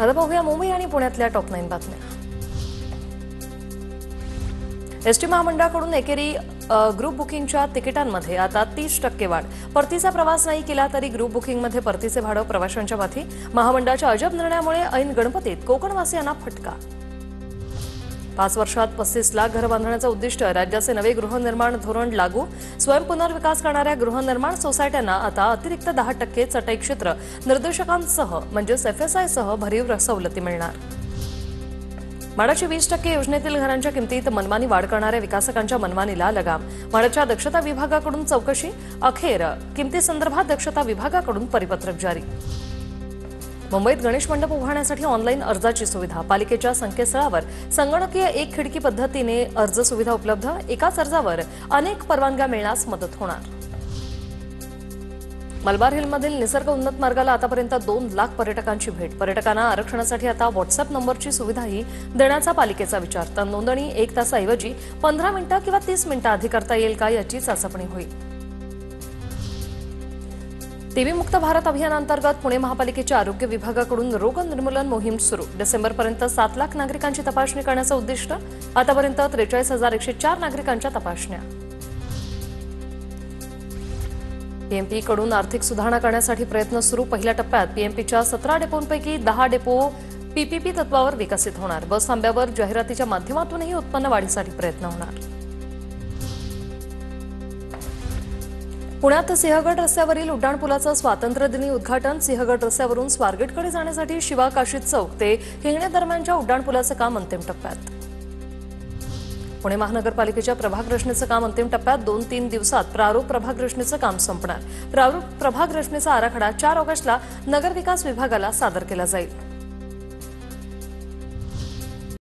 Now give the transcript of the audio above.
आता पाहूया मुंबई आणि पुण्यातल्या टॉप 9 बातम्या। एसटी महामंडळाकडून एकेरी ग्रुप बुकिंगच्या तिकिटांमध्ये आता 30% वाढ। परतीचा प्रवास नाही केला तरी ग्रुप बुकिंगमध्ये परतीचे भाडं प्रवाशांच्या माथी। महामंडळाच्या अजब निर्णयामुळे ऐन गणपतीत कोकणवासियांना फटका। 5 वर्षात 35 लाख घर बांधण्याचं उद्दिष्ट। राज्याचे नवे गृहनिर्माण धोरण लागू। स्वयं पुनर्विकास करणाऱ्या गृहनिर्माण सोसायट्यांना आता अतिरिक्त 10% चटई क्षेत्र निर्देशकांसह म्हणजेच FSI सह भरीव सवलती मिळणार। म्हाडाची 20% योजनेतील घरांच्या किमतीत मनमानी वाढ करणाऱ्या विकासकांच्या मनमानीला लगाम। म्हाडाच्या दक्षता विभागाकडून चौकशी। अखेर किमतीसंदर्भात दक्षता विभागाकडून परिपत्रक जारी। मुंबईत गणेश मंडप उभारण्यासाठी ऑनलाईन अर्जाची सुविधा। पालिकेच्या संकेतस्थळावर संगणकीय एक खिडकी पद्धतीने अर्ज सुविधा उपलब्ध। एकाच अर्जावर अनेक परवानग्या मिळण्यास मदत होणार। मलबार हिलमधील निसर्ग उन्नत मार्गाला आतापर्यंत 2 लाख पर्यटकांची भेट। पर्यटकांना आरक्षणासाठी आता व्हॉट्सअप नंबरची सुविधाही देण्याचा पालिकेचा विचार। तर नोंदणी 1 तासाऐवजी 15 मिनिटं किंवा 30 मिनिटं आधी करता येईल का याची चाचपणी होईल। टीबी मुक्त भारत अभियानांतर्गत पुणे महापालिकेच्या आरोग्य विभागाकडून रोग निर्मूलन मोहीम सुरू। डिसेंबरपर्यंत 7 लाख नागरिकांची तपासणी करण्याचं उद्दिष्ट। आतापर्यंत 43,104 नागरिकांच्या तपासण्या। पीएमपी कडून आर्थिक सुधारणा करण्यासाठी प्रयत्न सुरू। पहिल्या टप्प्यात पीएमपीच्या 17 डेपोंपैकी 10 डेपो पीपीपी तत्वावर विकसित होणार। बस थांब्यावर जाहिरातीच्या माध्यमातूनही उत्पन्न वाढीसाठी प्रयत्न होणार। पुण्यात सिंहगड रस्त्यावरील उड्डाणपुलाचं स्वातंत्र्यदिनी उद्घाटन। सिंहगड रस्त्यावरून स्वारगेटकडे जाण्यासाठी शिवा काशीद चौक ते हिंगणे दरम्यानच्या उड्डाणपुलाचं काम अंतिम टप्प्यात। पुणे महानगरपालिकेच्या प्रभाग रचनेचं काम अंतिम टप्प्यात। 2-3 दिवसात प्रारूप प्रभाग रचनेचं काम संपणार। प्रारूप प्रभाग रचनेचा आराखडा 4 ऑगस्टला नगरविकास विभागाला सादर केला जाईल।